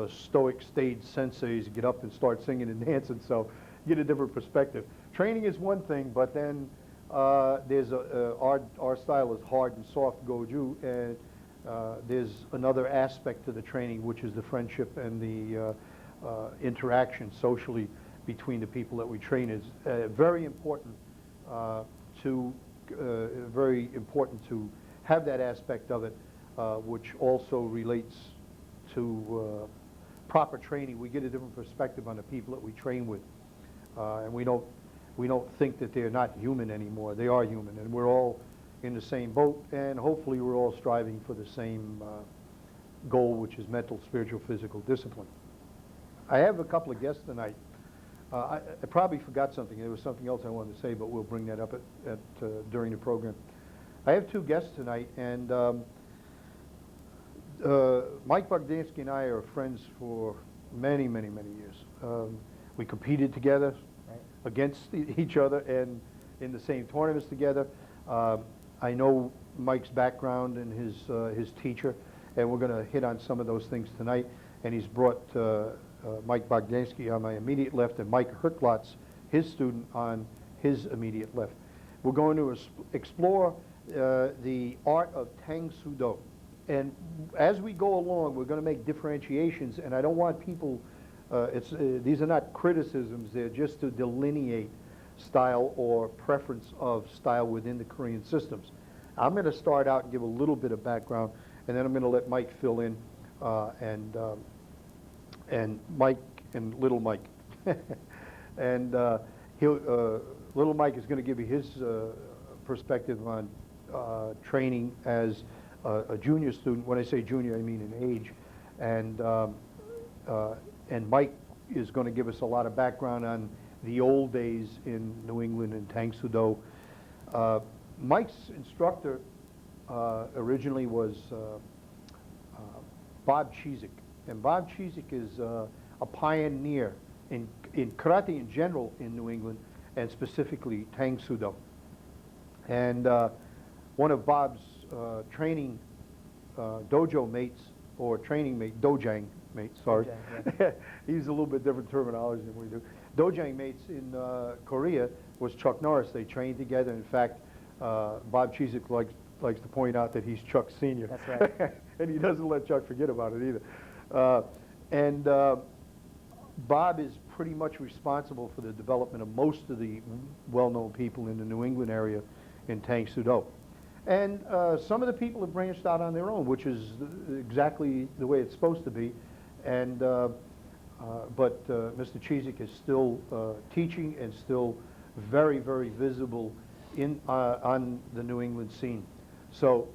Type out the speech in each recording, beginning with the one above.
stoic stage senseis get up and start singing and dancing, so you get a different perspective. Training is one thing, but then there's our style is hard and soft Goju, and there's another aspect to the training, which is the friendship and the interaction socially between the people that we train. Is very important to have that aspect of it, which also relates to proper training. We get a different perspective on the people that we train with, and we don't think that they're not human anymore. They are human, and we're all in the same boat, and hopefully we're all striving for the same goal, which is mental, spiritual, physical discipline. I have a couple of guests tonight. I probably forgot something. There was something else I wanted to say, but we'll bring that up during the program. I have two guests tonight, and Mike Bogdanski and I are friends for many, many, many years. We competed together against each other and in the same tournaments together. I know Mike's background and his teacher, and we're going to hit on some of those things tonight. And he's brought Mike Bogdanski on my immediate left and Mike Herklotz, his student, on his immediate left. We're going to explore the art of Tang Soo Do. And as we go along, we're going to make differentiations, and I don't want people, these are not criticisms, they're just to delineate style or preference of style within the Korean systems. I'm going to start out and give a little bit of background, and then I'm going to let Mike fill in, and Mike and Little Mike. And Little Mike is going to give you his perspective on training as a junior student. When I say junior, I mean in age. And Mike is going to give us a lot of background on the old days in New England and Tang Soo Do. Mike's instructor originally was Bob Chizik. And Bob Chizik is a pioneer in karate in general in New England, and specifically Tang Soo Do. And one of Bob's training dojo mates, or training mate, dojang mates, sorry. Dojang, yeah. He's a little bit different terminology than we do. Dojang mates in Korea was Chuck Norris. They trained together. In fact, Bob Chizik likes to point out that he's Chuck Sr. That's right. And he doesn't let Chuck forget about it either. Bob is pretty much responsible for the development of most of the well-known people in the New England area in Tang Soo Do. And some of the people have branched out on their own, which is exactly the way it's supposed to be. And but Mr. Chizik is still teaching and still very, very visible on the New England scene. So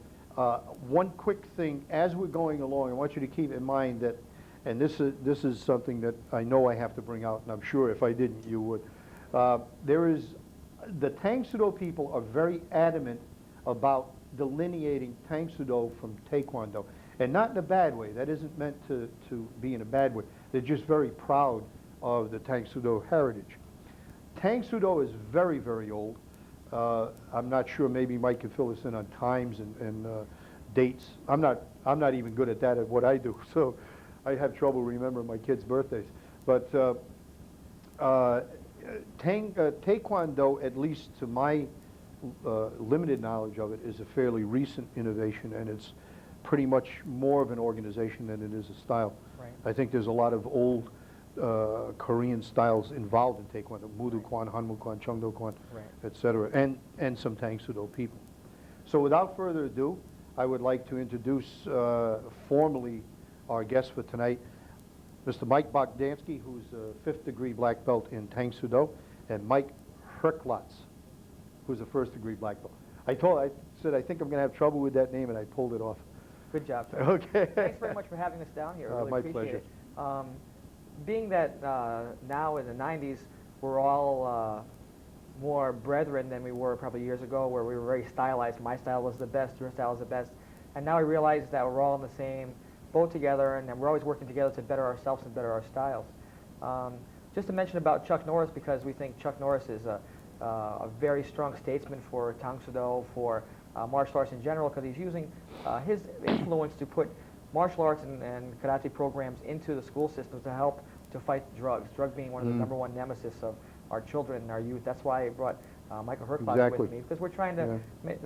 one quick thing, as we're going along, I want you to keep in mind that, and this is something that I know I have to bring out, and I'm sure if I didn't, you would. The Tang Soo Do people are very adamant about delineating Tang Soo Do from Taekwondo, and not in a bad way. That isn't meant to be in a bad way. They're just very proud of the Tang Soo Do heritage. Tang Soo Do is very, very old. I'm not sure. Maybe Mike can fill us in on times and dates. I'm not even good at that at what I do, so I have trouble remembering my kids' birthdays. But Taekwondo, at least to my limited knowledge of it, is a fairly recent innovation, and it's pretty much more of an organization than it is a style. Right. I think there's a lot of old Korean styles involved in Taekwondo, Mudu Kwan, Hanmu Kwan, Cheongdo Kwan, right, etc., and some Tang Soo Do people. So without further ado, I would like to introduce formally our guest for tonight, Mr. Mike Bogdanski, who's a 5th degree black belt in Tang Soo Do, and Mike Herklotz, who's a 1st degree black belt. I said I think I'm going to have trouble with that name, and I pulled it off. Good job, sir. Okay. Thanks very much for having us down here. Really my appreciate pleasure. it. Being that now in the 90s, we're all more brethren than we were probably years ago, where we were very stylized. My style was the best, your style was the best. And now we realize that we're all in the same boat together, and we're always working together to better ourselves and better our styles. Just to mention about Chuck Norris, because we think Chuck Norris is a very strong statesman for Tang Soo Do, for martial arts in general, because he's using his influence to put martial arts and karate programs into the school systems to help to fight drugs. Drug being one of the number one nemesis of our children and our youth. That's why I brought Michael Herklots Exactly. with me, because we're trying to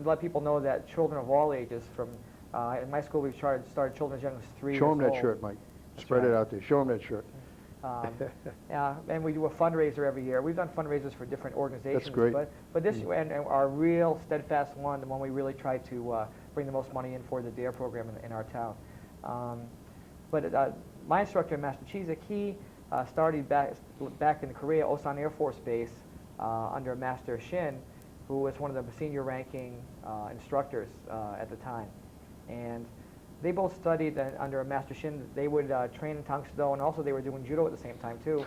let people know that children of all ages, from in my school we've started children as young as 3 years Show old. them that shirt, Mike. Spread it out there. Show them that shirt. And we do a fundraiser every year. We've done fundraisers for different organizations. That's great. But this and our real steadfast one, the one we really try to bring the most money in for, the DARE program in our town. My instructor, Master Chizik, he started back in Korea, Osan Air Force Base, under Master Shin, who was one of the senior ranking instructors at the time. And they both studied under Master Shin. They would train in Tang Soo Do, and also they were doing judo at the same time too.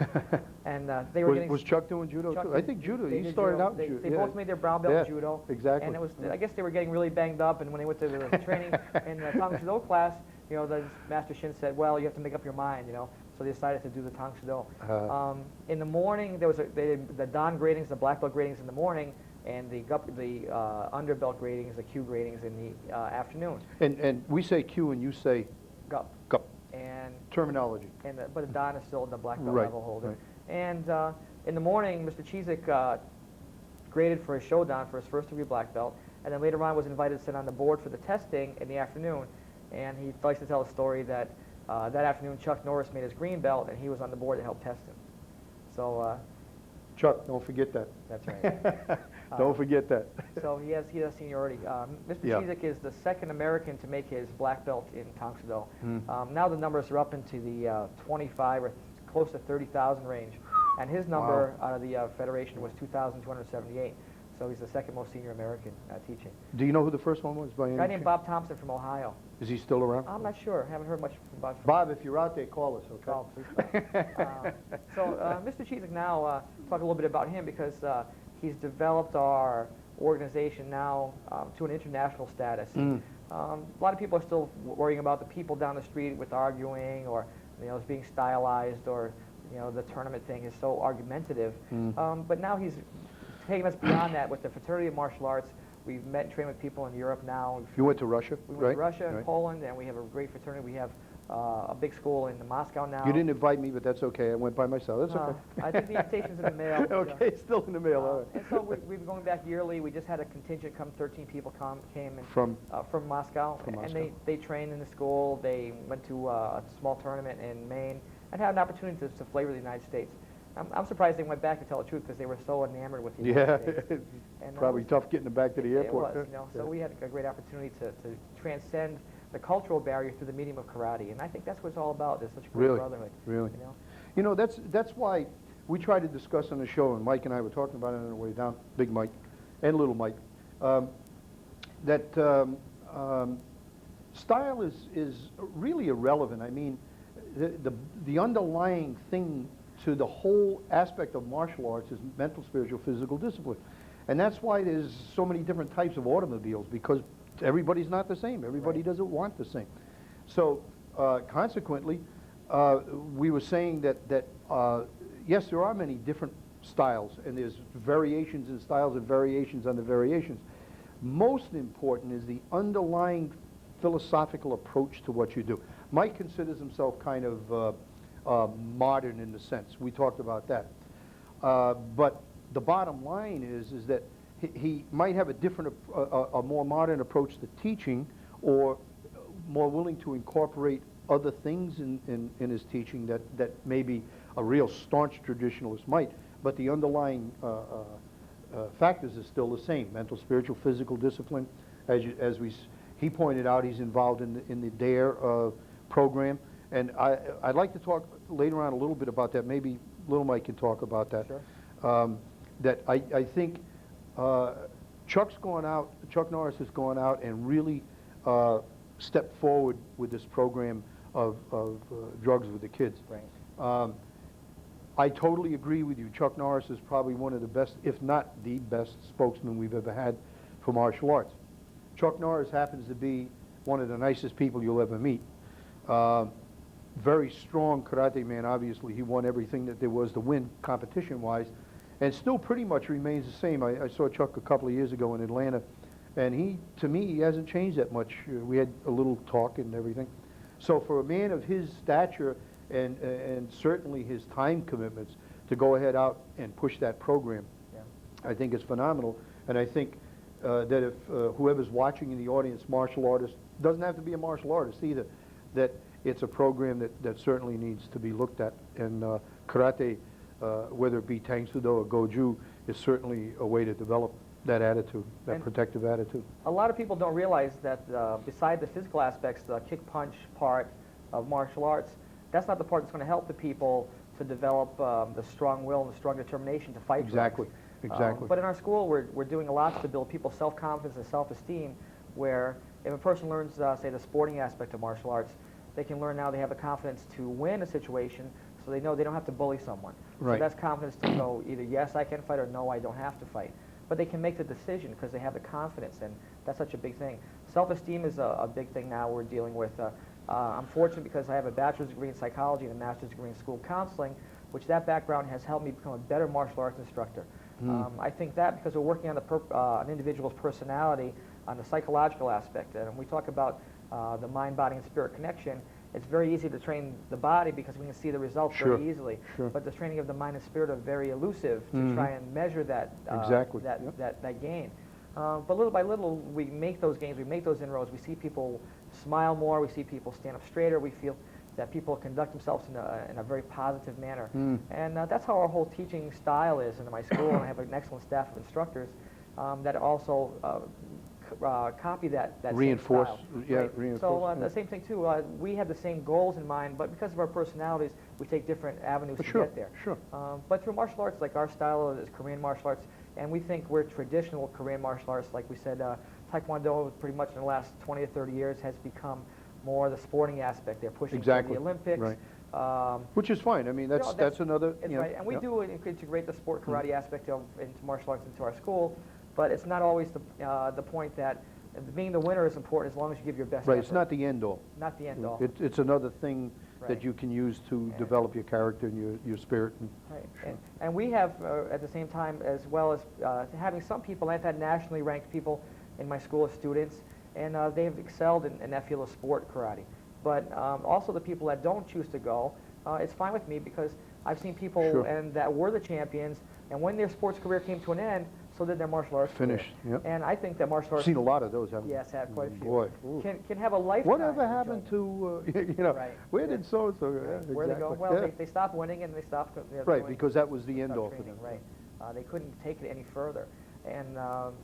And they were Was Chuck doing judo too? I think judo. He did started judo. out in judo. They both made their brown belt in judo. Exactly. And it was, I guess they were getting really banged up, and when they went to the training in the Tang Soo Do class, you know, the Master Shin said, well, you have to make up your mind, you know. So they decided to do the Tang Soo Do. In the morning, there was the Dan gradings, the black belt gradings in the morning, and the underbelt gradings, the Q gradings in the afternoon. And we say Q and you say Gup. Gup. And Terminology. but the Dan is still the black belt Right, level holder. right. And in the morning, Mr. Chizik graded for his Shodan for his first degree black belt, and then later on was invited to sit on the board for the testing in the afternoon. And he likes to tell a story that that afternoon Chuck Norris made his green belt, and he was on the board to help test him. So Chuck, don't forget that. that's right. Don't forget that. So he has seniority. Mr. Chizik is the second American to make his black belt in Tang Soo Do. Now the numbers are up into the 25 or close to 30,000 range, and his number out of the federation was 2,278. So he's the second most senior American teaching. Do you know who the first one was by any A guy named chance? Bob Thompson from Ohio. Is he still around? I'm not sure. Haven't heard much from Bob. Bob, if you're out there, call us, okay? Oh, please don't. Mr. Chizik, now talk a little bit about him, because he's developed our organization now to an international status. A lot of people are still worrying about the people down the street with arguing, or it's being stylized, or the tournament thing is so argumentative. But now he's taking us beyond that with the fraternity of martial arts. We've met and trained with people in Europe now. You went to Russia, We went to Russia and Poland, and we have a great fraternity. We have a big school in Moscow now. You didn't invite me, but that's okay. I went by myself. That's okay. I think the invitation's in the mail. Okay, it's still in the mail. All right. And so we've been going back yearly. We just had a contingent come. 13 people came From Moscow. From And Moscow. they trained in the school. They went to a small tournament in Maine and had an opportunity to flavor the United States. I'm surprised they went back, to tell the truth, because they were so enamored with the United States. And probably tough getting them back to the airport. It was, so we had a great opportunity to transcend the cultural barrier through the medium of karate, and I think that's what it's all about. There's such a great brotherhood. Really. That's why we try to discuss on the show, and Mike and I were talking about it on the way down, Big Mike and Little Mike, that style is really irrelevant. I mean, the underlying thing to the whole aspect of martial arts is mental, spiritual, physical discipline. And that's why there's so many different types of automobiles, because everybody's not the same. Everybody doesn't want the same. So consequently, we were saying that yes, there are many different styles, and there's variations in styles and variations on the variations. Most important is the underlying philosophical approach to what you do. Mike considers himself kind of modern in the sense. We talked about that. But the bottom line is that he might have a different, a more modern approach to teaching, or more willing to incorporate other things in his teaching that maybe a real staunch traditionalist might. But the underlying factors are still the same: mental, spiritual, physical discipline. He pointed out, he's involved in the DARE program. And I'd like to talk later on a little bit about that. Maybe Little Mike can talk about that. Sure. That I think Chuck Norris has gone out and really stepped forward with this program of drugs with the kids. Right. I totally agree with you. Chuck Norris is probably one of the best, if not the best, spokesman we've ever had for martial arts. Chuck Norris happens to be one of the nicest people you'll ever meet. Very strong karate man, obviously. He won everything that there was to win competition-wise, and still pretty much remains the same. I saw Chuck a couple of years ago in Atlanta, and to me, he hasn't changed that much. We had a little talk and everything. So for a man of his stature and certainly his time commitments to go ahead out and push that program, Yeah. I think it's phenomenal. And I think that if whoever's watching in the audience, martial artists, doesn't have to be a martial artist either, that it's a program that certainly needs to be looked at. And karate, whether it be Tang Sudo or Goju, is certainly a way to develop that attitude, that And protective attitude. a lot of people don't realize that beside the physical aspects, the kick punch part of martial arts, that's not the part that's going to help the people to develop the strong will and the strong determination to fight. Exactly, drugs. exactly. But in our school, we're doing a lot to build people's self-confidence and self-esteem, where if a person learns, say, the sporting aspect of martial arts, they can learn now they have the confidence to win a situation, so they know they don't have to bully someone. Right. So that's confidence to go either yes, I can fight, or no, I don't have to fight. But they can make the decision because they have the confidence, and that's such a big thing. Self-esteem is a big thing now we're dealing with. I'm fortunate because I have a bachelor's degree in psychology and a master's degree in school counseling, which that background has helped me become a better martial arts instructor. I think that because we're working on an individual's personality, on the psychological aspect, and we talk about the mind, body, and spirit connection, it's very easy to train the body because we can see the results very easily. Sure. But the training of the mind and spirit are very elusive to try and measure that Exactly. that gain. But little by little, we make those gains, we make those inroads. We see people smile more, we see people stand up straighter. We feel that people conduct themselves in a very positive manner. And that's how our whole teaching style is in my school. And I have an excellent staff of instructors that also copy that Reinforce, same style. yeah, Right. reinforce. So the same thing too. We have the same goals in mind, but because of our personalities, we take different avenues to get there. Sure. But through martial arts, like our style is Korean martial arts, and we think we're traditional Korean martial arts. Like we said, Taekwondo, pretty much in the last 20 or 30 years, has become more the sporting aspect. They're pushing for the Olympics. Right. Which is fine. I mean, that's another. It's right, and we do integrate the sport karate aspect into martial arts into our school, but it's not always the point that being the winner is important as long as you give your best. Right. effort. It's not the end all. Not the end all. It's another thing Right. that you can use to develop your character and your spirit. Right. And we have, at the same time, as well as having some people, I've had nationally ranked people in my school as students, and they've excelled in that field of sport karate. But also the people that don't choose to go, it's fine with me because I've seen people and that were the champions, and when their sports career came to an end, so did their martial arts Finished, career. And I think that martial arts... Seen a lot of those, haven't you? Yes, have quite a few. Boy. Can have a lifetime. Whatever happened to, Right. where did so-and-so go? Right. Yeah, Where they go? exactly. Well, they stopped winning and they stopped... Right, because that was the end all for training, them. right. They couldn't take it any further. And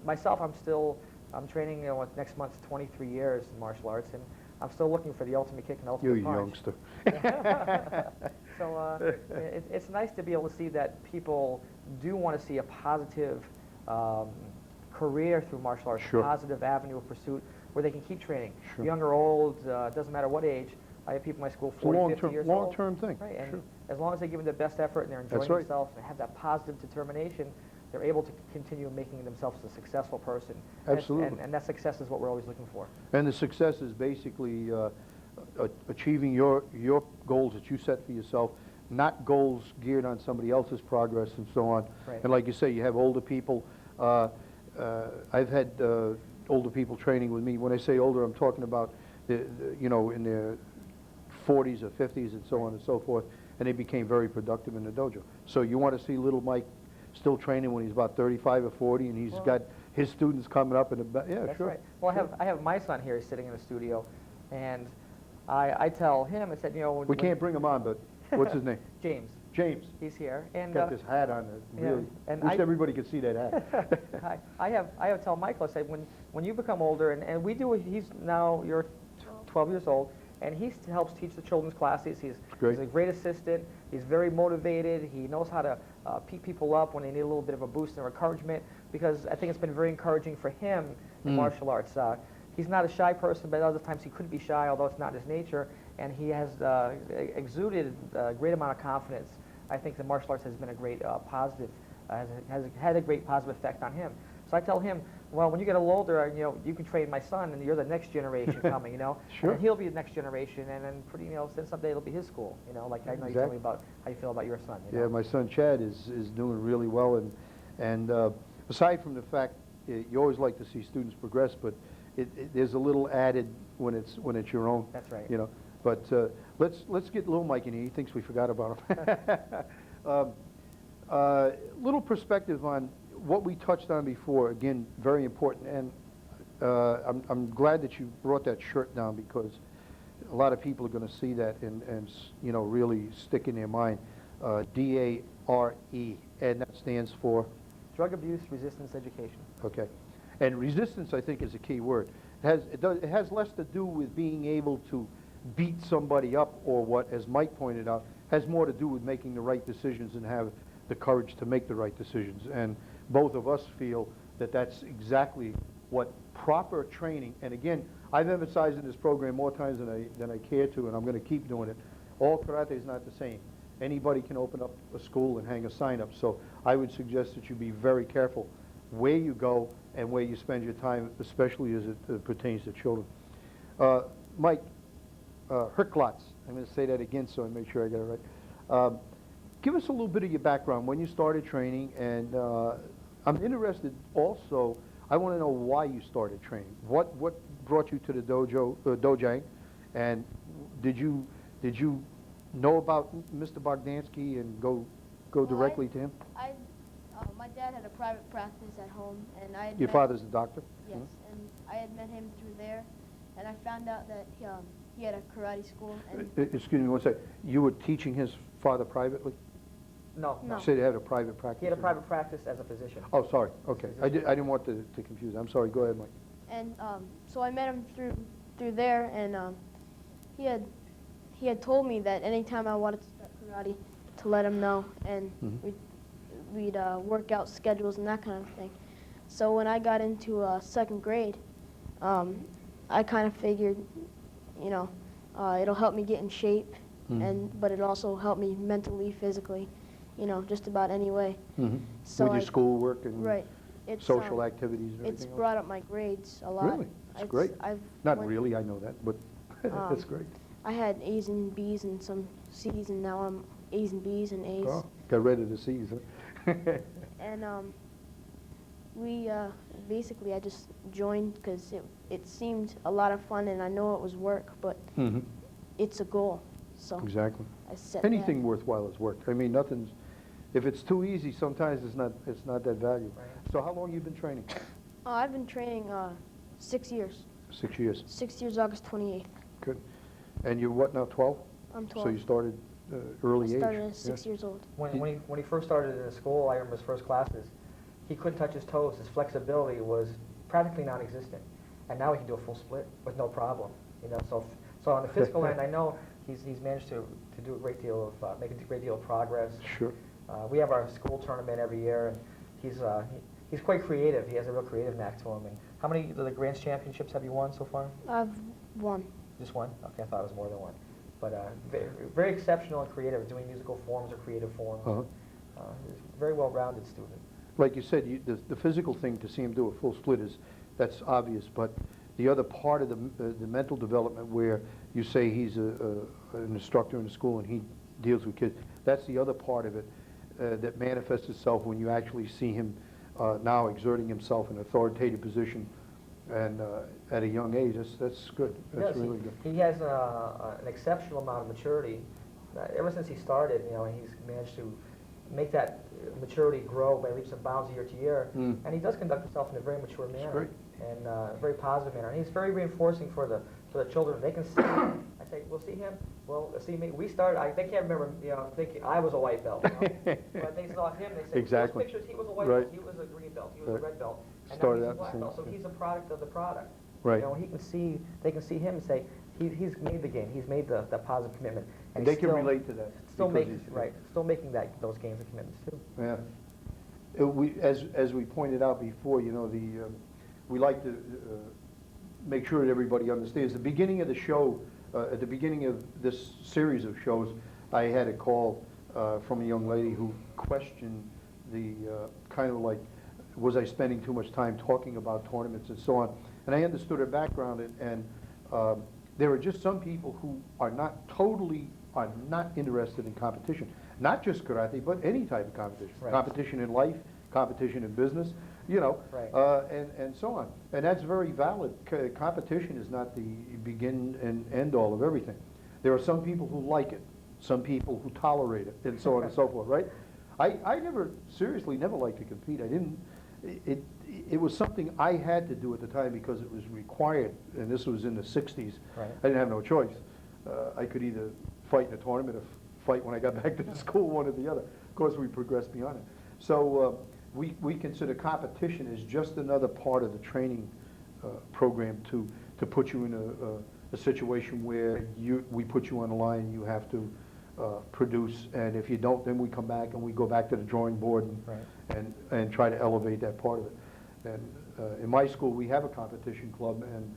myself, I'm training, next month's 23 years in martial arts, and I'm still looking for the ultimate kick and ultimate You're a punch. youngster. So it's nice to be able to see that people do want to see a positive career through martial arts, a positive avenue of pursuit where they can keep training. Young or old, doesn't matter what age. I have people in my school 40, 50 years old. Long-term thing. Right, and as long as they give it their best effort and they're enjoying themselves and have that positive determination, they're able to continue making themselves a successful person. Absolutely. And that success is what we're always looking for. And the success is basically achieving your goals that you set for yourself, not goals geared on somebody else's progress and so on. Right. And like you say, you have older people. I've had older people training with me. When I say older, I'm talking about, in their 40s or 50s and so on and so forth, and they became very productive in the dojo. So you want to see little Mike still training when he's about 35 or 40, and he's got his students coming up, and That's right. Well, I have my son here sitting in the studio, and I tell him, I said, we can't bring him on, but what's his name? James. James. He's here, and Got this hat on. Really, and wish everybody could see that hat. I have tell Michael, I say, when you become older, and we do. He's now, you're 12 years old, and he helps teach the children's classes. He's a great assistant. He's very motivated. He knows how to pick people up when they need a little bit of a boost or encouragement, because I think it's been very encouraging for him in martial arts. He's not a shy person, but other times he could be shy, although it's not his nature, and he has exuded a great amount of confidence. I think the martial arts has been a great positive, has had a great positive effect on him. So I tell him, well, when you get a little older, you can train my son, and you're the next generation coming, and he'll be the next generation, and then then someday it'll be his school, like I know you told me about how you feel about your son. Yeah, my son Chad is doing really well, and aside from the fact you always like to see students progress, but there's a little added when it's your own. That's right. But let's get little Mike in here. He thinks we forgot about him. Little perspective on what we touched on before. Again, very important. And I'm glad that you brought that shirt down, because a lot of people are going to see that and you know, really stick in their mind. DARE, and that stands for? Drug Abuse Resistance Education. Okay. And resistance, I think, is a key word. It has less to do with being able to beat somebody up or what, as Mike pointed out, has more to do with making the right decisions and have the courage to make the right decisions. And both of us feel that that's exactly what proper training, and again, I've emphasized in this program more times than I care to, and I'm going to keep doing it. All karate is not the same. Anybody can open up a school and hang a sign up. So I would suggest that you be very careful where you go and where you spend your time, especially as it pertains to children. Mike, Herklotz, I'm going to say that again so I make sure I get it right. Give us a little bit of your background, when you started training, and I'm interested also, I want to know why you started training. What brought you to the dojang, and did you know about Mr. Bogdanski and go directly to him? My dad had a private practice at home, and I had Your father's a doctor? Yes, and I had met him through there, and I found out that he had a karate school. And Excuse me one second. You were teaching his father privately? No. No. You said he had a private practice? He had a private practice as a physician. Oh, sorry. Okay. I didn't want to confuse. I'm sorry. Go ahead, Mike. And so I met him through there, and he had told me that anytime I wanted to start karate, to let him know, and we'd work out schedules and that kind of thing. So when I got into second grade, I kind of figured, you know, it'll help me get in shape, but it also helped me mentally, physically, you know, just about any way. So with your schoolwork and right. social activities and everything It's else? brought up my grades a lot. Really? That's great. Not really, I know that, but that's great. I had A's and B's and some C's, and now I'm A's and B's and A's. Oh, got rid of the C's, huh? And we basically, I just joined because it seemed a lot of fun, and I know it was work, but it's a goal. So Exactly. I set Anything worthwhile is work. I mean, nothing's, if it's too easy, sometimes it's not that valuable. Right. So how long you been training? I've been training 6 years. 6 years. 6 years, August 28th. Good. And you're what now, 12? I'm 12. So you started early age? I started at 6 yes? years old. When he first started in school, I remember his first classes, he couldn't touch his toes. His flexibility was practically non-existent. And now he can do a full split with no problem. You know, so on the physical end, I know he's managed to do a great deal of, make a great deal of progress. Sure. We have our school tournament every year, and he's quite creative. He has a real creative knack to him. And how many of the Grand Championships have you won so far? I've won. Just one? Okay, I thought it was more than one. But very, very exceptional and creative, doing musical forms or creative forms. He's a very well-rounded student. Like you said, the physical thing to see him do a full split that's obvious, but the other part of the mental development where you say he's an instructor in the school and he deals with kids, that's the other part of it that manifests itself when you actually see him now exerting himself in an authoritative position and at a young age. That's good. That's really good. He has an exceptional amount of maturity. Ever since he started, you know, he's managed to make that maturity grow by leaps and bounds year to year. And he does conduct himself in a very mature manner. Great. And a very positive manner. And he's very reinforcing for the children. They can see him. I say, we'll see him. Well, see me. We started. They can't remember, you know, thinking I was a white belt. You know? But they saw him. They said, Exactly. those pictures. He was a white Right. belt. He was a green belt. He was a red belt. And Started now he's a out the black same, belt. So yeah. he's a product of the product. Right. You know, he can see. They can see him and say, he's made the game. He's made that positive commitment. And he's they can still, relate to that. Still because making he's- right. Still making those games and commitments too. Yeah. As we pointed out before, you know, we like to make sure that everybody understands. The beginning of the show, at the beginning of this series of shows, I had a call from a young lady who questioned the kind of like, was I spending too much time talking about tournaments and so on? And I understood her background, and there are just some people who are not interested in competition. Not just karate, but any type of competition. Right. Competition in life, competition in business, you know, Right. and so on. And that's very valid. Competition is not the begin and end all of everything. There are some people who like it, some people who tolerate it, and so on and so forth, right? I never, seriously, never liked to compete. I didn't, it was something I had to do at the time because it was required, and this was in the 60s. Right. I didn't have no choice. I could either fight in a tournament or fight when I got back to the school, one or the other. Of course, we progressed beyond it. So we consider competition as just another part of the training program to put you in a situation where we put you on the line, you have to produce, and if you don't, then we come back and we go back to the drawing board and try to elevate that part of it. And in my school, we have a competition club, and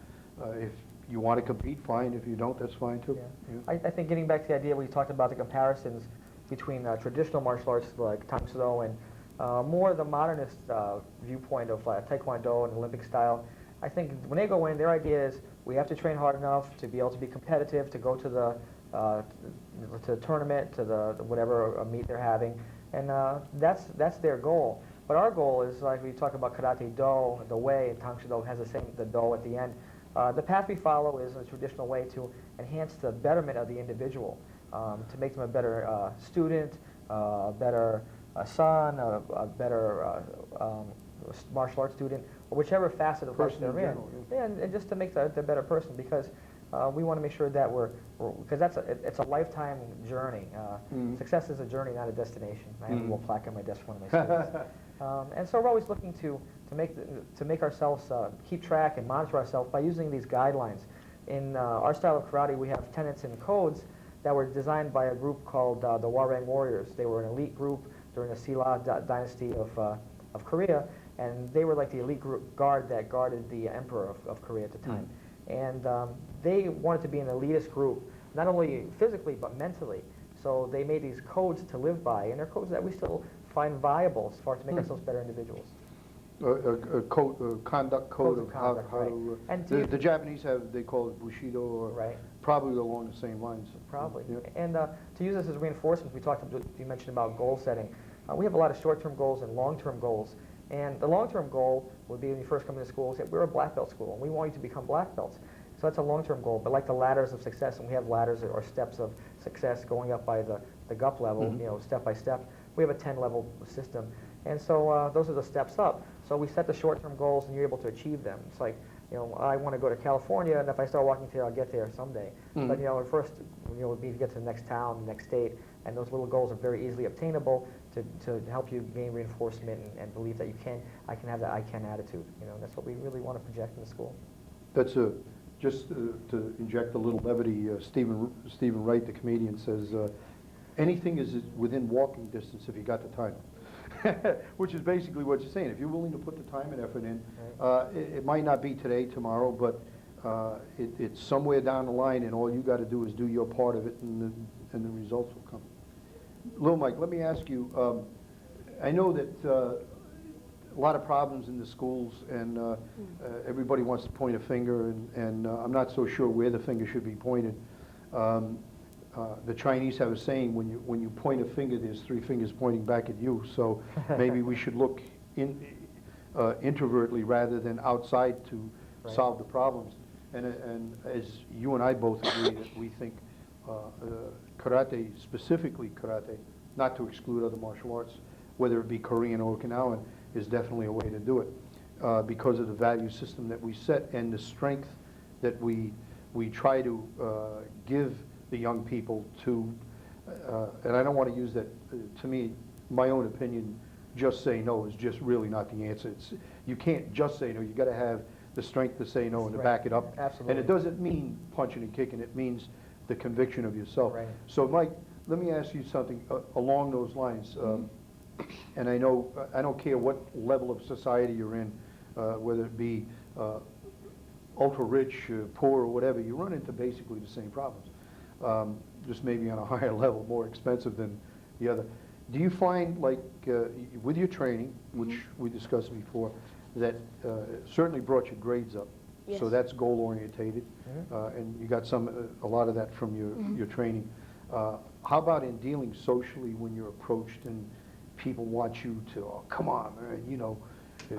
if you want to compete, fine. If you don't, that's fine too. Yeah. I think getting back to the idea we talked about the comparisons between traditional martial arts like Tang Soo Do and more the modernist viewpoint of Taekwondo and Olympic style. I think when they go in, their idea is we have to train hard enough to be able to be competitive, to go to the tournament, to the whatever meet they're having, and that's their goal. But our goal is, like we talk about Karate Do, the way, and Tang Soo Do has the Do at the end. The path we follow is a traditional way to enhance the betterment of the individual, to make them a better student, a better son, a better martial arts student, or whichever facet of life they're in. General, yeah, and just to make the better person, because we want to make sure that because it's a lifetime journey. Success is a journey, not a destination. I have a little plaque on my desk for one of my students. And so we're always looking to make ourselves keep track and monitor ourselves by using these guidelines. In our style of karate, we have tenets and codes that were designed by a group called the Hwarang Warriors. They were an elite group during the Silla dynasty of Korea, and they were like the elite guard that guarded the emperor of Korea at the time. And they wanted to be an elitist group, not only physically but mentally. So they made these codes to live by, and they're codes that we still find viable as far as to make ourselves better individuals. A conduct code of how right. to. And The Japanese they call it Bushido, or right. probably along the same lines. Probably. Yeah. And to use this as reinforcement, you mentioned about goal setting. We have a lot of short-term goals and long-term goals. And the long-term goal would be when you first come into school, say, we're a black belt school, and we want you to become black belts. So that's a long-term goal. But like the ladders of success, and we have ladders or steps of success going up by the GUP level, step by step. We have a 10-level system. And so those are the steps up. So we set the short-term goals, and you're able to achieve them. It's like, I want to go to California, and if I start walking there, I'll get there someday. But, at first, we need to get to the next town, the next state, and those little goals are very easily obtainable to help you gain reinforcement and believe that I can have that I can attitude. That's what we really want to project in the school. That's just to inject a little levity. Stephen Wright, the comedian, says anything is within walking distance if you got the time. Which is basically what you're saying. If you're willing to put the time and effort in, it might not be today, tomorrow, but it's somewhere down the line, and all you got to do is do your part of it, and the results will come. Little Mike, let me ask you, I know that a lot of problems in the schools, and everybody wants to point a finger, and I'm not so sure where the finger should be pointed. The Chinese have a saying, when you point a finger, there's 3 fingers pointing back at you, so maybe we should look introvertly rather than outside to solve the problems. And as you and I both agree, that we think karate, specifically karate, not to exclude other martial arts, whether it be Korean or Okinawan, is definitely a way to do it because of the value system that we set and the strength that we try to give the young people to, and I don't want to use that, to me, my own opinion, just say no is just really not the answer. You can't just say no, you got to have the strength to say no and to back it up. Absolutely. And it doesn't mean punching and kicking, it means the conviction of yourself. Right. So Mike, let me ask you something along those lines. And I know, I don't care what level of society you're in, whether it be ultra-rich, poor, or whatever, you run into basically the same problems. Just maybe on a higher level, more expensive than the other. Do you find, like, with your training, which we discussed before, that certainly brought your grades up? Yes. So that's goal-orientated, and you got a lot of that from your training. How about in dealing socially when you're approached and people want you to, oh, come on, man,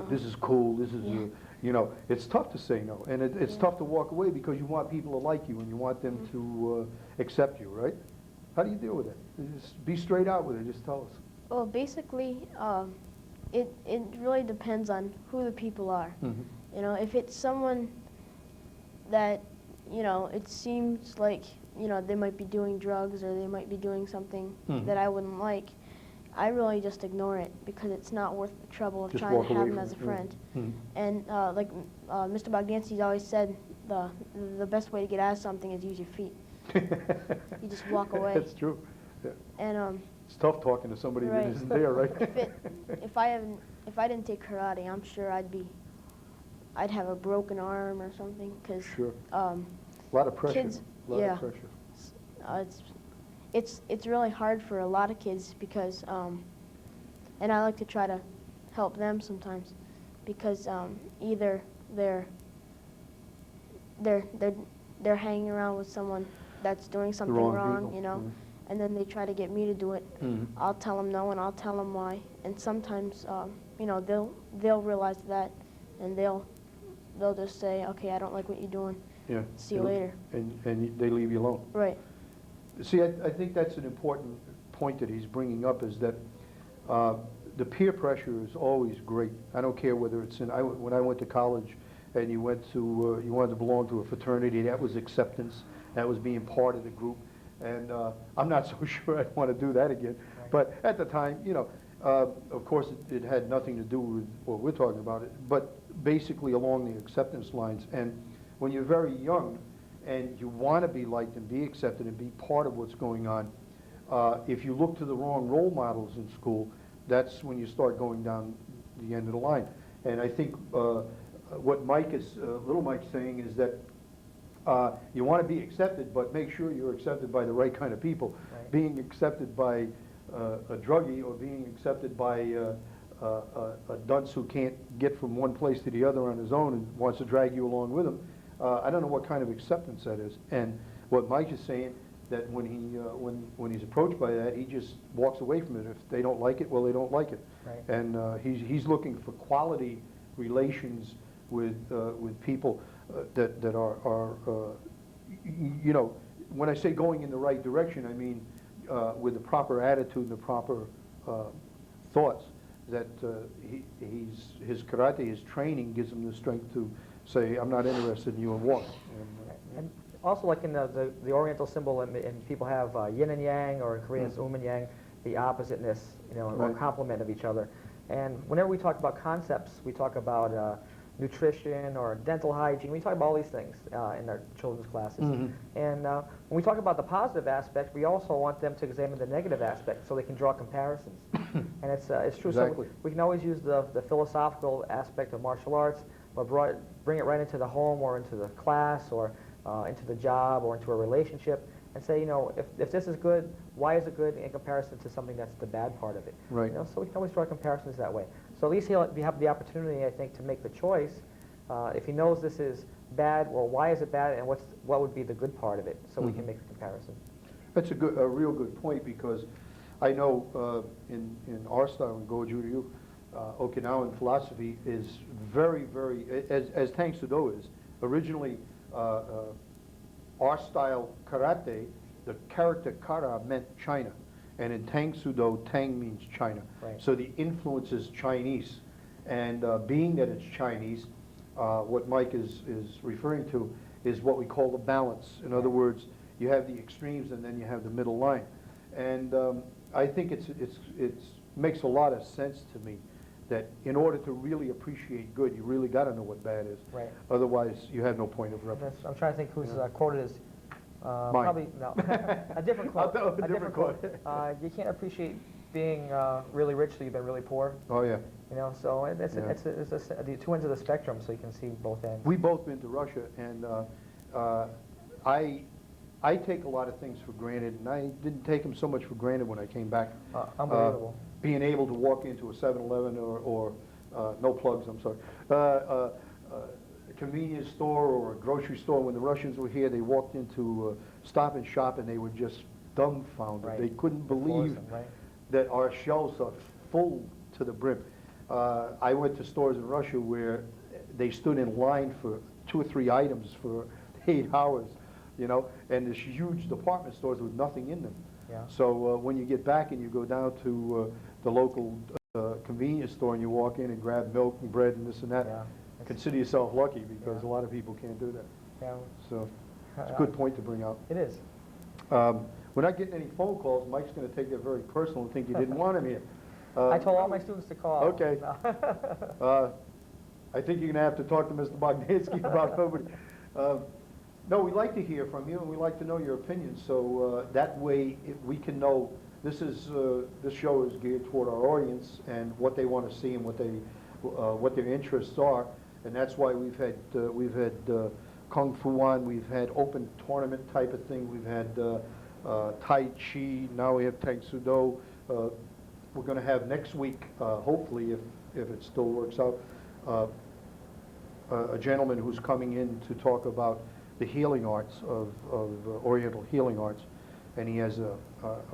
this is cool, this is, You know, it's tough to say no, and it's Yeah. tough to walk away because you want people to like you and you want them to accept you, right? How do you deal with it? Just be straight out with it. Just tell us. Well, basically, it really depends on who the people are. Mhm. You know, if it's someone that, you know, it seems like, you know, they might be doing drugs or they might be doing something Mhm. that I wouldn't like, I really just ignore it because it's not worth the trouble of Just trying walk to away have them from as a it, yeah. friend. Mhm. And like Mr. Bogdanski's always said, the best way to get out of something is use your feet. You just walk away. That's true. Yeah. And It's tough talking to somebody that Right. isn't there, right? if I didn't take karate, I'm sure I'd have a broken arm or something because Sure. A lot of pressure. kids, A lot yeah. of pressure. It's really hard for a lot of kids because and I like to try to help them sometimes because either they're hanging around with someone that's doing something wrong wrong, people, you know, yeah. and then they try to get me to do it. Mhm. I'll tell them no, and I'll tell them why. And sometimes, you know, they'll realize that, and they'll just say, okay, I don't like what you're doing. Yeah. See you later. And they leave you alone. Right. See, I think that's an important point that he's bringing up is that the peer pressure is always great. I don't care whether it's when I went to college and you wanted to belong to a fraternity, that was acceptance, that was being part of the group. And I'm not so sure I'd want to do that again. Right. But at the time, you know, of course it had nothing to do with what we're talking about, but basically along the acceptance lines. And when you're very young and you want to be liked and be accepted and be part of what's going on, if you look to the wrong role models in school, that's when you start going down the end of the line. And I think what little Mike's saying is that you want to be accepted, but make sure you're accepted by the right kind of people. Right. Being accepted by a druggie or being accepted by a dunce who can't get from one place to the other on his own and wants to drag you along with him, I don't know what kind of acceptance that is. And what Mike is saying, that when he's approached by that, he just walks away from it. If they don't like it, well, they don't like it. Right. And he's looking for quality relations with people that are you know, when I say going in the right direction, I mean with the proper attitude and the proper thoughts. That his karate, his training gives him the strength to say, I'm not interested in you, and walk. And also, like in the Oriental symbol, and people have yin and yang, or in Korean it's and yang, the oppositeness, you know, or Right. complement of each other. And whenever we talk about concepts, we talk about nutrition or dental hygiene. We talk about all these things in our children's classes. Mhm. And when we talk about the positive aspect, we also want them to examine the negative aspect so they can draw comparisons. And it's true. Exactly. So we can always use the philosophical aspect of martial arts, but bring it right into the home or into the class or into the job or into a relationship and say, you know, if this is good, why is it good in comparison to something that's the bad part of it? Right. You know, so we can always draw comparisons that way. So at least he'll have the opportunity, I think, to make the choice. If he knows this is bad, well, why is it bad, and what would be the good part of it, so we can make the comparison. That's a real good point, because I know in our style in Goju Ryu, Okinawan philosophy is very, very, as Tang Sudo is. Originally, our style karate, the character kara meant China. And in Tang Sudo, Tang means China. Right. So the influence is Chinese. And being that it's Chinese, what Mike is referring to is what we call the balance. In other words, you have the extremes and then you have the middle line. And I think it makes a lot of sense to me that in order to really appreciate good, you really got to know what bad is. Right. Otherwise, you have no point of reference. I'm trying to think whose quote it is. Mine. Probably, no, a different quote. A different quote. You can't appreciate being really rich till you've been really poor. Oh, yeah. You know, so it's Yeah. the two ends of the spectrum, so you can see both ends. We've both been to Russia, and I take a lot of things for granted, and I didn't take them so much for granted when I came back. Unbelievable. Being able to walk into a 7-Eleven or no plugs, I'm sorry, a convenience store or a grocery store. When the Russians were here, they walked into Stop and Shop, and they were just dumbfounded. Right. They couldn't believe Right. that our shelves are full to the brim. I went to stores in Russia where they stood in line for 2 or 3 items for 8 hours, you know, and there's huge department stores with nothing in them. Yeah. So when you get back and you go down to the local convenience store and you walk in and grab milk and bread and this and that, Yeah. consider yourself lucky, because Yeah. a lot of people can't do that. Yeah. So it's a good point to bring out. It is. We're not getting any phone calls. Mike's going to take that very personal and think you didn't want him here. I told all my students to call. Okay. I think you're going to have to talk to Mr. Bogdanski about nobody. No, we like to hear from you, and we like to know your opinions, so that way we can know this show is geared toward our audience and what they want to see and what their interests are, and that's why we've had Kung Fu on, we've had open tournament type of thing, we've had Tai Chi, now we have Tang Soo Do. We're going to have next week, hopefully, if it still works out, a gentleman who's coming in to talk about the healing arts of Oriental healing arts, and he has a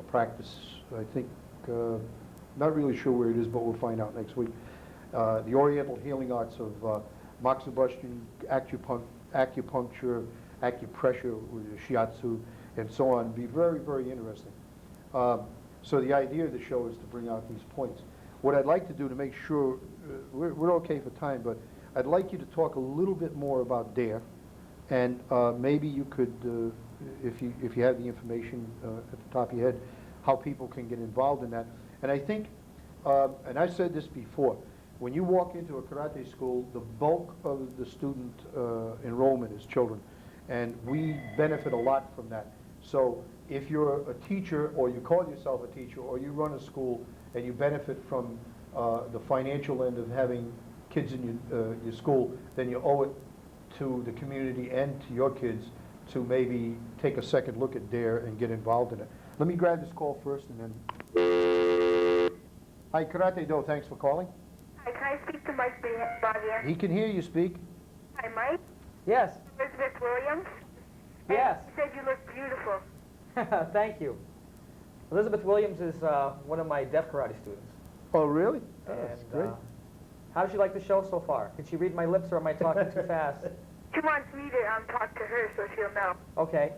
practice, I think, not really sure where it is, but we'll find out next week. The Oriental healing arts of moxibustion, acupuncture, acupressure, shiatsu, and so on. Be very, very interesting. So the idea of the show is to bring out these points. What I'd like to do to make sure, we're okay for time, but I'd like you to talk a little bit more about DARE, and maybe you could, if you have the information at the top of your head, how people can get involved in that. And I think, and I've said this before, when you walk into a karate school, the bulk of the student enrollment is children, and we benefit a lot from that. So if you're a teacher, or you call yourself a teacher, or you run a school, and you benefit from the financial end of having kids in your school, then you owe it to the community and to your kids to maybe take a second look at DARE and get involved in it. Let me grab this call first, and then... Hi, Karate Do, thanks for calling. Hi, can I speak to Mike Bogdanski? He can hear you speak. Hi, Mike. Yes. Elizabeth Williams. Yes. You said you look beautiful. Thank you. Elizabeth Williams is one of my deaf karate students. Oh, really? Oh, And, that's great. how does she like the show so far? Did she read my lips, or am I talking too fast? She wants me to talk to her so she'll know. Okay.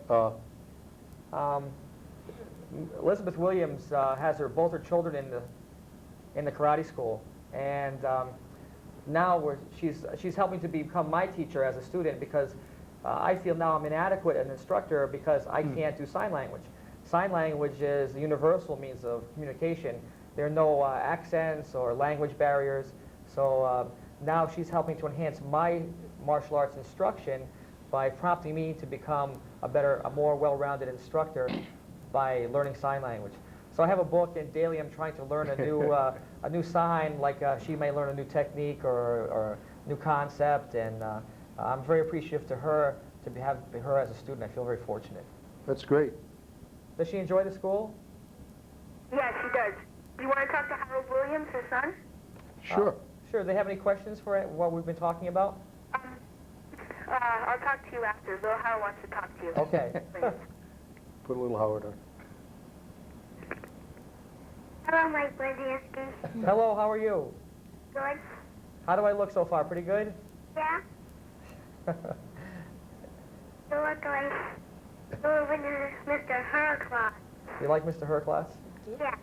Elizabeth Williams has both her children in the karate school, and now she's helping to become my teacher as a student, because I feel now I'm inadequate as an instructor because I can't do sign language. Sign language is a universal means of communication. There are no accents or language barriers, so now she's helping to enhance my martial arts instruction by prompting me to become a more well-rounded instructor by learning sign language. So I have a book, and daily I'm trying to learn a new sign, like she may learn a new technique or new concept, and I'm very appreciative to her to have her as a student. I feel very fortunate. That's great. Does she enjoy the school? Yes, she does. Do you want to talk to Harold Williams, her son? Sure. Sure. Do they have any questions for what we've been talking about? I'll talk to you after. Little Harold wants to talk to you. Okay. Put a little Howard on. Hello, Mike Bogdanski. Hello. How are you? Good? How do I look so far? Pretty good? Yeah? You look like Mr. Herclaw. You like Mr. Herclass? Yeah.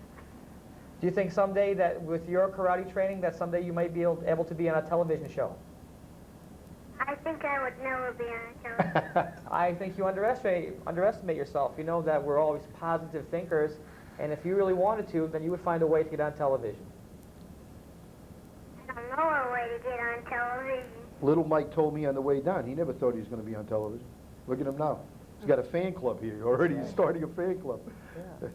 Do you think someday that with your karate training that someday you might be able to be on a television show? I think I would never be on a television. I think you underestimate yourself. You know that we're always positive thinkers, and if you really wanted to, then you would find a way to get on television. I don't know a way to get on television. Little Mike told me on the way down, he never thought he was going to be on television. Look at him now. He's got a fan club here already. He's starting a fan club. Yeah.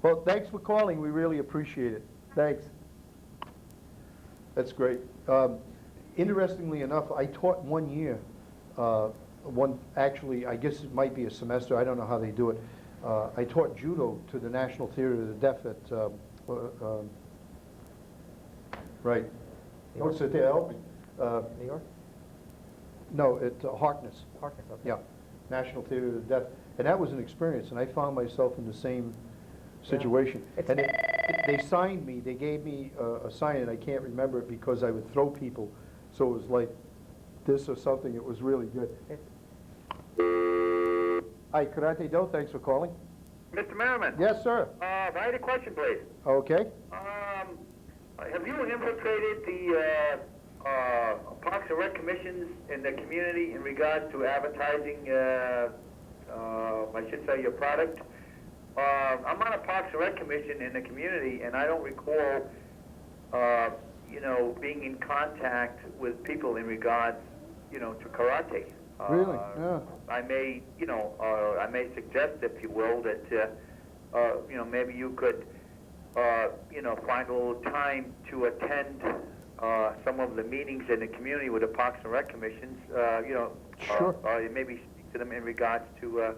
Well, thanks for calling. We really appreciate it. Thanks. That's great. Interestingly enough, I taught 1 year, actually, I guess it might be a semester. I don't know how they do it. I taught judo to the National Theater of the Deaf at, right. Don't sit there, help me. New York? No, at Harkness. Harkness, okay. Yeah, National Theater of the Deaf. And that was an experience, and I found myself in the same situation. It's- And they signed me, they gave me a sign, and I can't remember it because I would throw people. So it was like this or something. It was really good. Hi, Karate Do, thanks for calling. Mr. Merriman. Yes, sir. I had a question, please. Okay. Have you infiltrated the Parks and Rec commissions in the community in regards to advertising, I should say, your product? I'm on a Parks and Rec commission in the community, and I don't recall, being in contact with people in regards, to karate. Really? Yeah. I may, I may suggest, if you will, that, maybe you could, find a little time to attend some of the meetings in the community with the Parks and Rec commissions, Sure. Maybe speak to them in regards to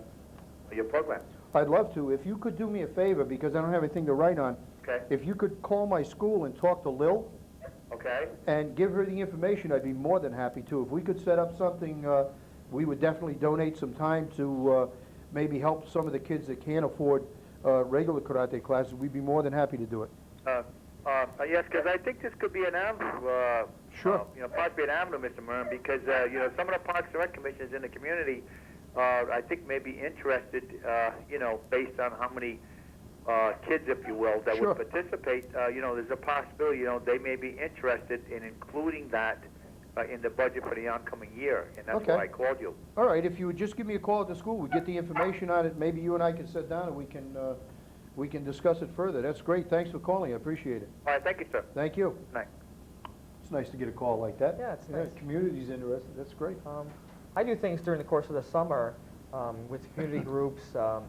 your program. I'd love to. If you could do me a favor, because I don't have anything to write on, Okay. if you could call my school and talk to Lil Okay. and give her the information, I'd be more than happy to. If we could set up something, we would definitely donate some time to maybe help some of the kids that can't afford regular karate classes. We'd be more than happy to do it. Yes, because I think this could be an avenue. Sure. Possibly an avenue, Mr. Murray, because some of the Parks and Rec commissions in the community, I think, may be interested, based on how many kids, if you will, that Sure. would participate. There's a possibility, they may be interested in including that in the budget for the oncoming year, and that's Okay. why I called you. All right, if you would just give me a call at the school, we get the information on it, maybe you and I can sit down and we can discuss it further. That's great. Thanks for calling. I appreciate it. All right, thank you, sir. Thank you. Night. It's nice to get a call like that. Yeah, it's nice. Community's interested. That's great. I do things during the course of the summer with community groups, the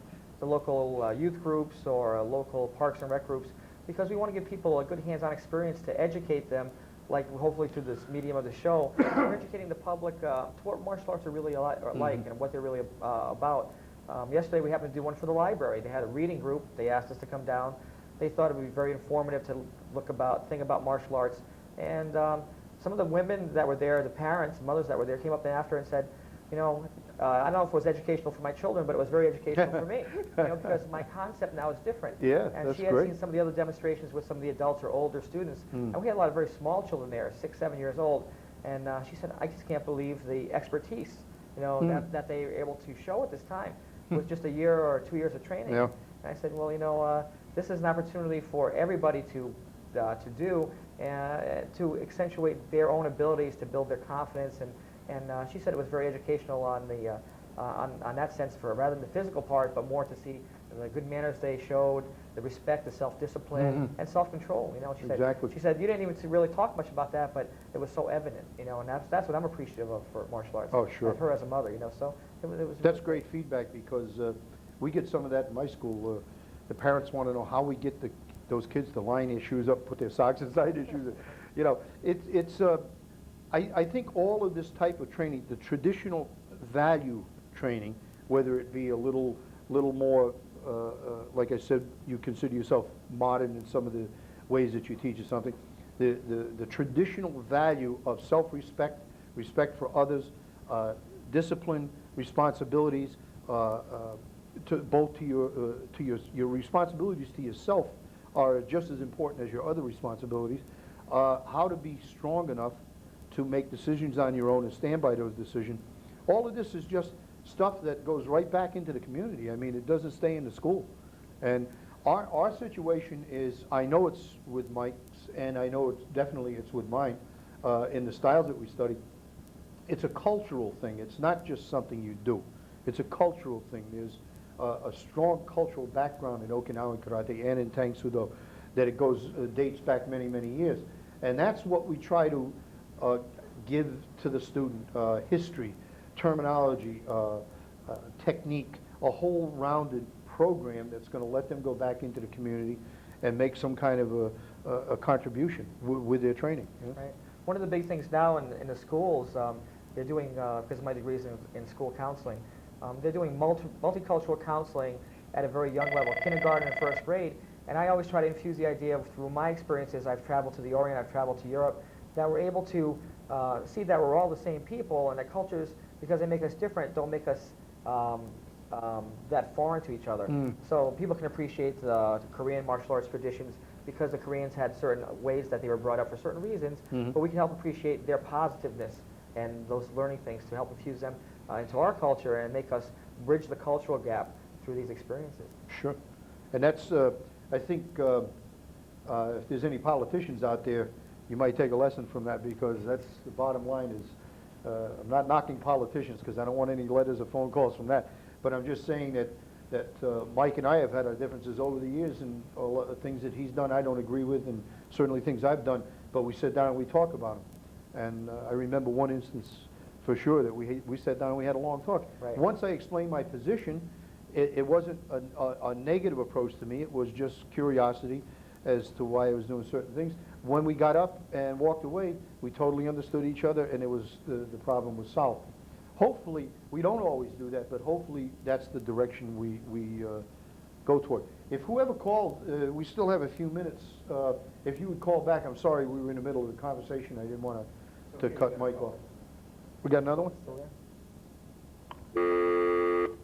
local youth groups or local parks and rec groups, because we want to give people a good hands-on experience to educate them, like hopefully through this medium of the show. We're educating the public to what martial arts are really like and what they're really about. Yesterday we happened to do one for the library. They had a reading group. They asked us to come down. They thought it would be very informative to think about martial arts. And some of the women that were there, the parents, mothers that were there, came up after and said, I don't know if it was educational for my children, but it was very educational for me, because my concept now is different. Yeah, and that's she had great. seen some of the other demonstrations with some of the adults or older students, and we had a lot of very small children there, 6, 7 years old, and she said, I just can't believe the expertise, that they were able to show at this time with just a year or 2 years of training. Yeah. And I said, well, this is an opportunity for everybody to do and to accentuate their own abilities to build their confidence, and she said it was very educational on the on that sense, for rather than the physical part, but more to see the good manners they showed, the respect, the self-discipline, and self-control. Exactly. She said you didn't even really talk much about that, but it was so evident. And that's what I'm appreciative of for martial arts. Oh, sure. Of her as a mother. So it was. That's great feedback, because we get some of that in my school. The parents want to know how we get those kids to line their shoes up, put their socks inside their shoes. I think all of this type of training, the traditional value training, whether it be a little more, like I said, you consider yourself modern in some of the ways that you teach or something, the traditional value of self-respect, respect for others, discipline, responsibilities, both to your responsibilities to yourself are just as important as your other responsibilities. How to be strong enough to make decisions on your own and stand by those decisions. All of this is just stuff that goes right back into the community. I mean, it doesn't stay in the school. And our situation is, I know it's with Mike's, and I know it's with mine, in the styles that we study. It's a cultural thing. It's not just something you do. It's a cultural thing. There's a strong cultural background in Okinawan karate and in Tang Sudo that dates back many, many years. And that's what we try to give to the student: history, terminology, technique, a whole rounded program that's going to let them go back into the community and make some kind of a contribution with their training. Right. One of the big things now in the schools, they're doing, because of my degrees in school counseling, they're doing multicultural counseling at a very young level, kindergarten and first grade. And I always try to infuse the idea of, through my experiences, I've traveled to the Orient, I've traveled to Europe, that we're able to see that we're all the same people, and that cultures, because they make us different, don't make us that foreign to each other. So people can appreciate the Korean martial arts traditions because the Koreans had certain ways that they were brought up for certain reasons, but we can help appreciate their positiveness and those learning things to help infuse them into our culture and make us bridge the cultural gap through these experiences. Sure. And that's, I think, if there's any politicians out there, you might take a lesson from that, because that's the bottom line is, I'm not knocking politicians because I don't want any letters or phone calls from that, but I'm just saying that Mike and I have had our differences over the years, and a lot of things that he's done I don't agree with, and certainly things I've done, but we sit down and we talk about them. And I remember one instance for sure that we sat down and we had a long talk. Right. Once I explained my position, it wasn't a negative approach to me, it was just curiosity as to why I was doing certain things. When we got up and walked away, we totally understood each other, and it was the problem was solved. Hopefully, we don't always do that, but hopefully that's the direction we go toward. If whoever called, we still have a few minutes. If you would call back, I'm sorry, we were in the middle of the conversation. I didn't want to cut Mike off. We got another one? Still there?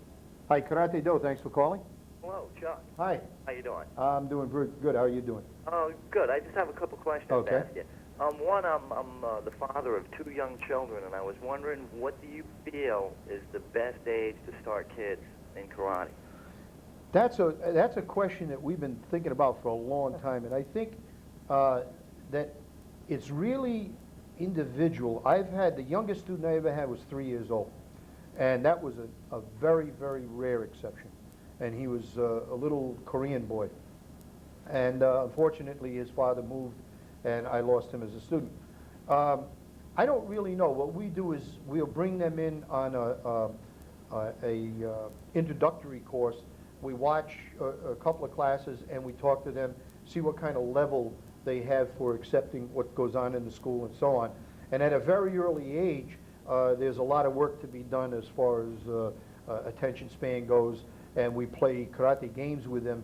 Hi, Karate Do, thanks for calling. Hello, Chuck. Hi, How you doing? I'm doing very good. How are you doing? Oh, good. I just have a couple questions Okay. to ask you. One, I'm the father of 2 young children, and I was wondering, what do you feel is the best age to start kids in karate? That's a question that we've been thinking about for a long time, and I think that it's really individual. The youngest student I ever had was 3 years old, and that was a very, very rare exception. And he was a little Korean boy. And unfortunately, his father moved, and I lost him as a student. I don't really know. What we do is we'll bring them in on a introductory course. We watch a couple of classes, and we talk to them, see what kind of level they have for accepting what goes on in the school and so on. And at a very early age, there's a lot of work to be done as far as attention span goes, and we play karate games with them.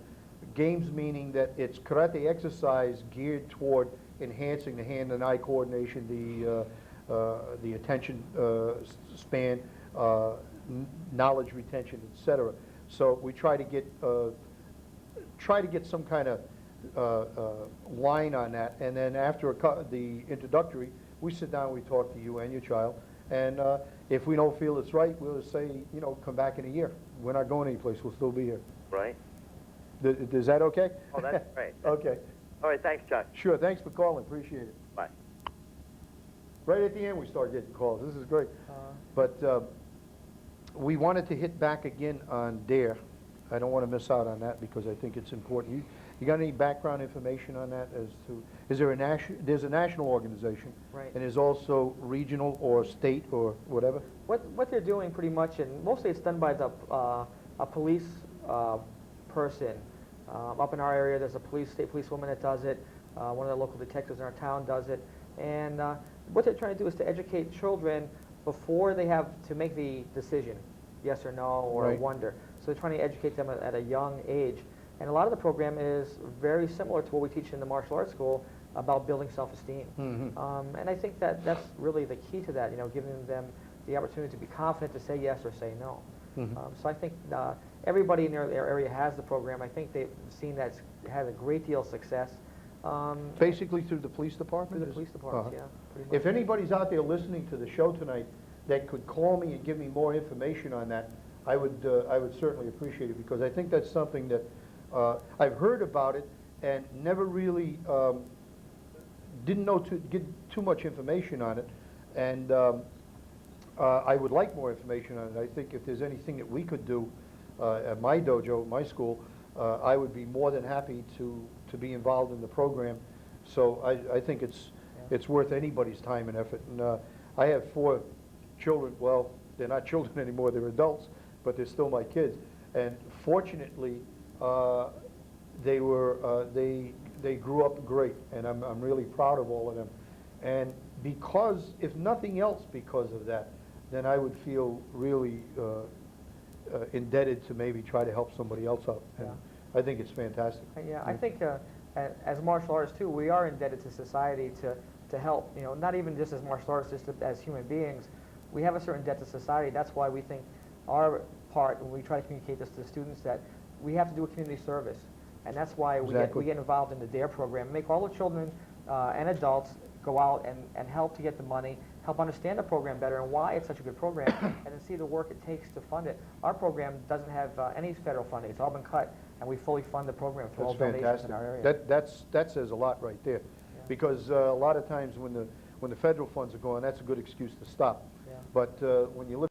Games meaning that it's karate exercise geared toward enhancing the hand and eye coordination, the attention span, knowledge retention, etc. So we try to get some kind of line on that, and then after the introductory, we sit down, we talk to you and your child, and if we don't feel it's right, we'll say, come back in a year. We're not going anyplace. We'll still be here. Right? Is that okay? Oh, that's great. Okay. All right, thanks, Chuck. Sure. Thanks for calling. Appreciate it. Bye. Right at the end, we start getting calls. This is great. But we wanted to hit back again on DARE. I don't want to miss out on that because I think it's important. You got any background information on that as to, there's a national organization, Right. and there's also regional or state or whatever? What they're doing pretty much, and mostly it's done by a police person. Up in our area, there's a state policewoman that does it. One of the local detectives in our town does it. And what they're trying to do is to educate children before they have to make the decision, yes or no, or Right. wonder. So they're trying to educate them at a young age. And a lot of the program is very similar to what we teach in the martial arts school about building self-esteem. Mm-hmm. And I think that that's really the key to that, giving them the opportunity to be confident to say yes or say no. Mhm. So I think everybody in their area has the program. I think they've seen that it's had a great deal of success. Basically through the police department? Through the police departments, Uh-huh. yeah. Pretty much. If anybody's out there listening to the show tonight that could call me and give me more information on that, I would certainly appreciate it, because I think that's something that I've heard about it and never really didn't know to get too much information on it, and I would like more information on it. I think if there's anything that we could do at my dojo, my school, I would be more than happy to be involved in the program. So I think it's worth anybody's time and effort. And I have 4 children. Well, they're not children anymore; they're adults, but they're still my kids. And fortunately, they grew up great, and I'm really proud of all of them. And because, if nothing else, because of that, then I would feel really indebted to maybe try to help somebody else out. And Yeah. I think it's fantastic. Yeah, I think as martial artists too, we are indebted to society to help. Not even just as martial artists, just as human beings. We have a certain debt to society. That's why we think our part, when we try to communicate this to the students, that we have to do a community service. And that's why Exactly. we get involved in the DARE program, make all the children and adults go out and help to get the money help understand the program better and why it's such a good program, and then see the work it takes to fund it. Our program doesn't have any federal funding. It's all been cut, and we fully fund the program through all That's donations fantastic. in our area. That says a lot right there. Because a lot of times when the federal funds are going, that's a good excuse to stop. Yeah. But when you look